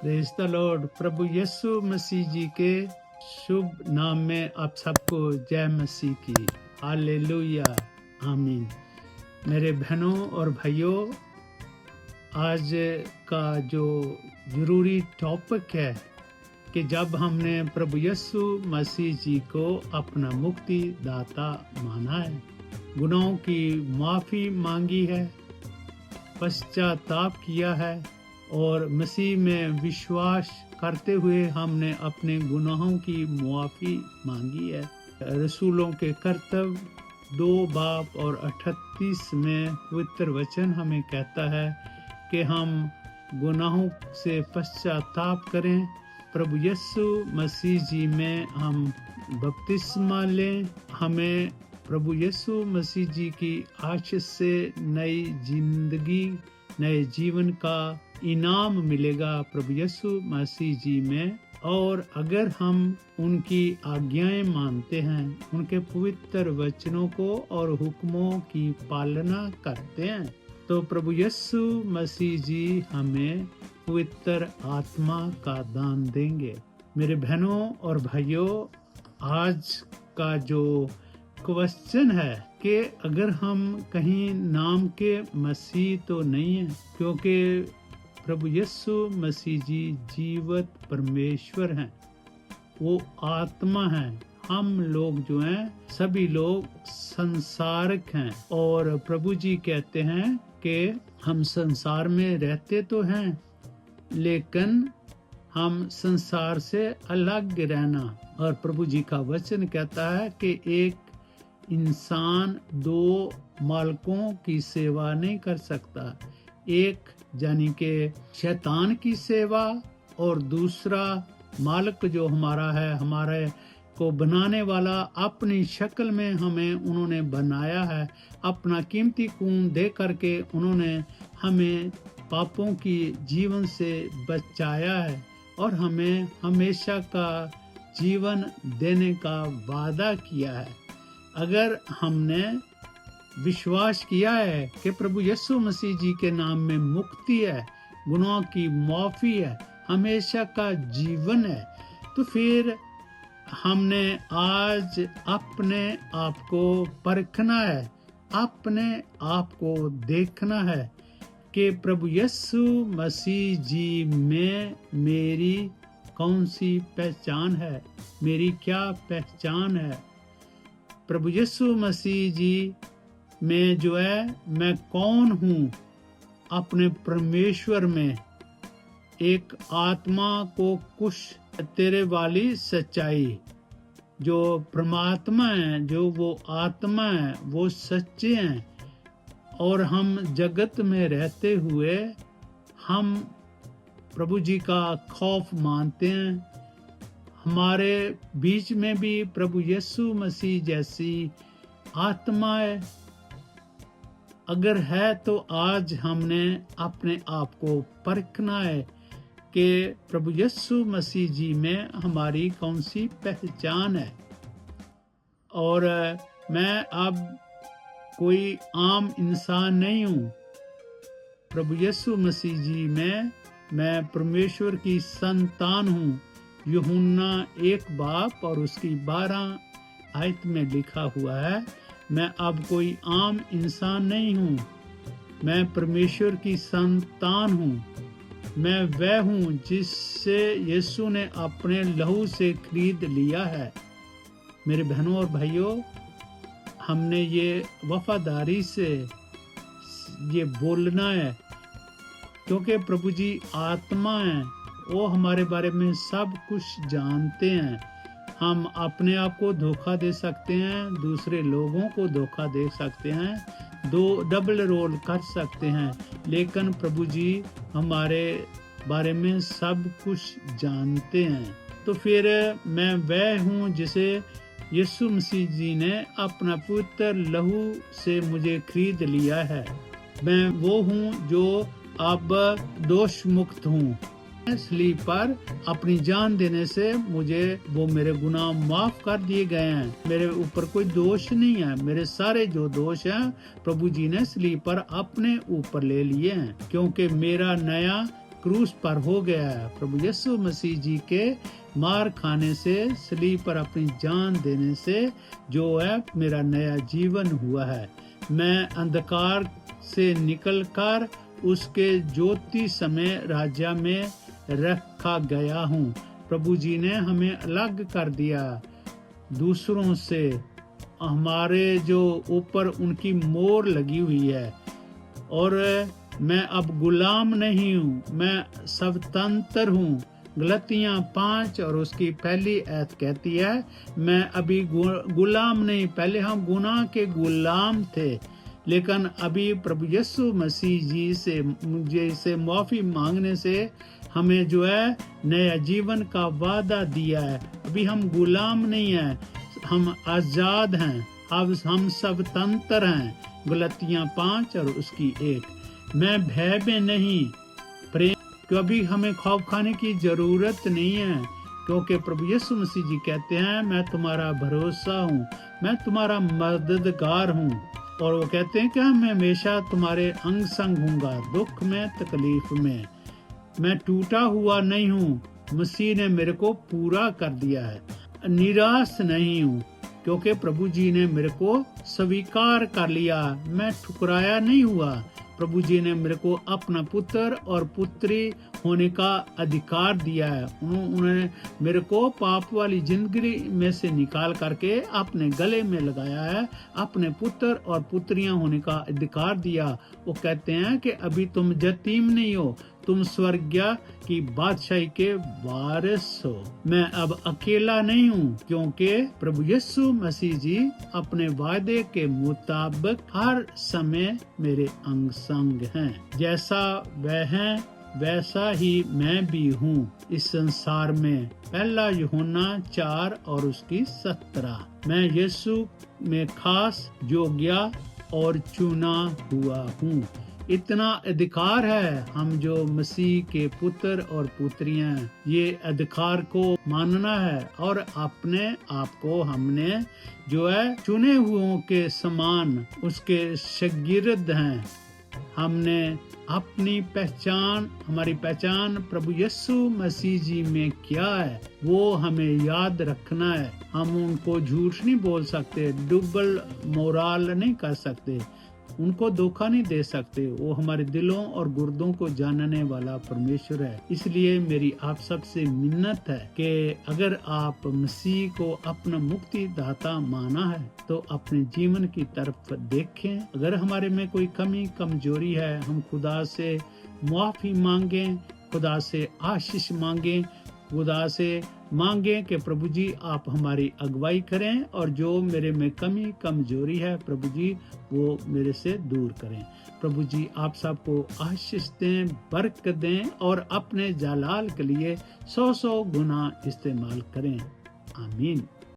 Praise the lord. प्रभु यीशु मसीह जी के शुभ नाम में आप सबको जय मसीह की। हालेलुया, आमीन। मेरे बहनों और भाइयों, आज का जो जरूरी टॉपिक है कि जब हमने प्रभु यीशु मसीह जी को अपना मुक्ति दाता माना है, गुनाहों की माफ़ी मांगी है, पश्चाताप किया है और मसीह में विश्वास करते हुए हमने अपने गुनाहों की मुआफ़ी मांगी है। रसूलों के कर्तव्य 2 बाब और 38 में पवित्र वचन हमें कहता है कि हम गुनाहों से पश्चाताप करें, प्रभु यीशु मसीह जी में हम बपतिस्मा लें, हमें प्रभु यीशु मसीह जी की आशीष से नई जिंदगी, नए जीवन का इनाम मिलेगा प्रभु यीशु मसीह जी में। और अगर हम उनकी आज्ञाएं मानते हैं, उनके पवित्र वचनों को और हुक्मों की पालना करते हैं, तो प्रभु यीशु मसीह जी हमें पवित्र आत्मा का दान देंगे। मेरे बहनों और भाइयों, आज का जो क्वेश्चन है कि अगर हम कहीं नाम के मसीह तो नहीं है, क्योंकि प्रभु यीशु मसीह जी जीवित परमेश्वर हैं, वो आत्मा हैं। हम लोग जो हैं सभी लोग संसारिक हैं और प्रभु जी कहते हैं कि हम संसार में रहते तो हैं, लेकिन हम संसार से अलग रहना। और प्रभु जी का वचन कहता है कि एक इंसान 2 मालिकों की सेवा नहीं कर सकता, एक यानी कि शैतान की सेवा और दूसरा मालिक जो हमारा है, हमारे को बनाने वाला, अपनी शक्ल में हमें उन्होंने बनाया है, अपना कीमती खून दे करके उन्होंने हमें पापों की जीवन से बचाया है और हमें हमेशा का जीवन देने का वादा किया है। अगर हमने विश्वास किया है कि प्रभु यीशु मसीह जी के नाम में मुक्ति है, गुनाह की माफ़ी है, हमेशा का जीवन है, तो फिर हमने आज अपने आप को परखना है, अपने आप को देखना है कि प्रभु यीशु मसीह जी में मेरी कौन सी पहचान है, मेरी क्या पहचान है। प्रभु यीशु मसीह जी में जो है मैं कौन हूँ अपने परमेश्वर में, एक आत्मा को कुछ तेरे वाली सच्चाई, जो परमात्मा है, जो वो आत्मा है, वो सच्चे हैं। और हम जगत में रहते हुए हम प्रभु जी का खौफ मानते हैं। हमारे बीच में भी प्रभु यीशु मसीह जैसी आत्मा है, अगर है तो आज हमने अपने आप को परखना है कि प्रभु यीशु मसीह जी में हमारी कौन सी पहचान है। और मैं अब कोई आम इंसान नहीं हूँ, प्रभु यीशु मसीह जी में मैं परमेश्वर की संतान हूँ। यूहन्ना 1 बाब और उसकी 12 आयत में लिखा हुआ है, मैं अब कोई आम इंसान नहीं हूँ, मैं परमेश्वर की संतान हूँ। मैं वह हूँ जिससे यीशु ने अपने लहू से खरीद लिया है। मेरे बहनों और भाइयों, हमने ये वफादारी से ये बोलना है, क्योंकि प्रभु जी आत्मा है, वो हमारे बारे में सब कुछ जानते हैं। हम अपने आप को धोखा दे सकते हैं, दूसरे लोगों को धोखा दे सकते हैं, 2 डबल रोल कर सकते हैं, लेकिन प्रभु जी हमारे बारे में सब कुछ जानते हैं। तो फिर मैं वह हूँ जिसे यीशु मसीह जी ने अपना पवित्र लहू से मुझे खरीद लिया है। मैं वो हूँ जो अब दोष मुक्त हूँ। सलीब पर अपनी जान देने से मुझे वो मेरे गुनाह माफ कर दिए गए हैं। मेरे ऊपर कोई दोष नहीं है, मेरे सारे जो दोष हैं प्रभु जी ने सलीब पर अपने ऊपर ले लिए हैं, क्योंकि मेरा नया क्रूस पर हो गया है। प्रभु यीशु मसीह जी के मार खाने से, सलीब पर अपनी जान देने से जो है मेरा नया जीवन हुआ है। मैं अंधकार से निकलकर उसके ज्योति समय राज्य में रखा गया हूँ। प्रभु जी ने हमें अलग कर दिया दूसरों से, हमारे जो ऊपर उनकी मोहर लगी हुई है, और मैं अब गुलाम नहीं हूँ, मैं स्वतंत्र हूँ। गलतियाँ 5 और उसकी पहली आयत कहती है मैं अभी गुलाम नहीं, पहले हम गुनाह के गुलाम थे, लेकिन अभी प्रभु यीशु मसीह जी से मुझे से माफी मांगने से हमें जो है नया जीवन का वादा दिया है। अभी हम गुलाम नहीं हैं, हम आजाद हैं, अब हम स्वतंत्र हैं। गलतियाँ 5 और उसकी 1। मैं भय में नहीं, प्रेम, कभी हमें खौफ खाने की जरूरत नहीं है, क्योंकि प्रभु यीशु मसीह जी कहते हैं मैं तुम्हारा भरोसा हूँ, मैं तुम्हारा मददगार हूँ। और वो कहते हैं कि मैं हमेशा तुम्हारे अंग संग हूँगा, दुख में, तकलीफ में। मैं टूटा हुआ नहीं हूँ, मसीह ने मेरे को पूरा कर दिया है। निराश नहीं हूँ, क्योंकि प्रभु जी ने मेरे को स्वीकार कर लिया। मैं ठुकराया नहीं हुआ, प्रभु जी ने मेरे को अपना पुत्र और पुत्री होने का अधिकार दिया है। उन्होंने मेरे को पाप वाली जिंदगी में से निकाल करके अपने गले में लगाया है, अपने पुत्र और पुत्रियां होने का अधिकार दिया। वो कहते हैं कि अभी तुम यतीम नहीं हो, तुम स्वर्ग की बादशाही के वारिस हो। मैं अब अकेला नहीं हूँ, क्योंकि प्रभु यीशु मसीह जी अपने वादे के मुताबिक हर समय मेरे अंग संग हैं। जैसा वह है वैसा ही मैं भी हूँ इस संसार में। पहला यूहन्ना 4 और उसकी 17। मैं यीशु में खास योग्य और चुना हुआ हूँ। इतना अधिकार है हम जो मसीह के पुत्र और पुत्रियां हैं, ये अधिकार को मानना है और अपने आप को हमने जो है चुने हुओं के समान उसके शागिर्द हैं। हमने अपनी पहचान, हमारी पहचान प्रभु यीशु मसीह जी में क्या है वो हमें याद रखना है। हम उनको झूठ नहीं बोल सकते, डबल मोराल नहीं कर सकते, उनको धोखा नहीं दे सकते। वो हमारे दिलों और गुर्दों को जानने वाला परमेश्वर है। इसलिए मेरी आप सबसे मिन्नत है कि अगर आप मसीह को अपना मुक्ति दाता माना है तो अपने जीवन की तरफ देखें। अगर हमारे में कोई कमी कमजोरी है, हम खुदा से माफी मांगें, खुदा से आशीष मांगें, खुदा से मांगे कि प्रभु जी आप हमारी अगुवाई करें और जो मेरे में कमी कमजोरी है प्रभु जी वो मेरे से दूर करें। प्रभु जी आप सबको आशीष दें, बरकत दें और अपने जलाल के लिए 100 गुना इस्तेमाल करें। आमीन।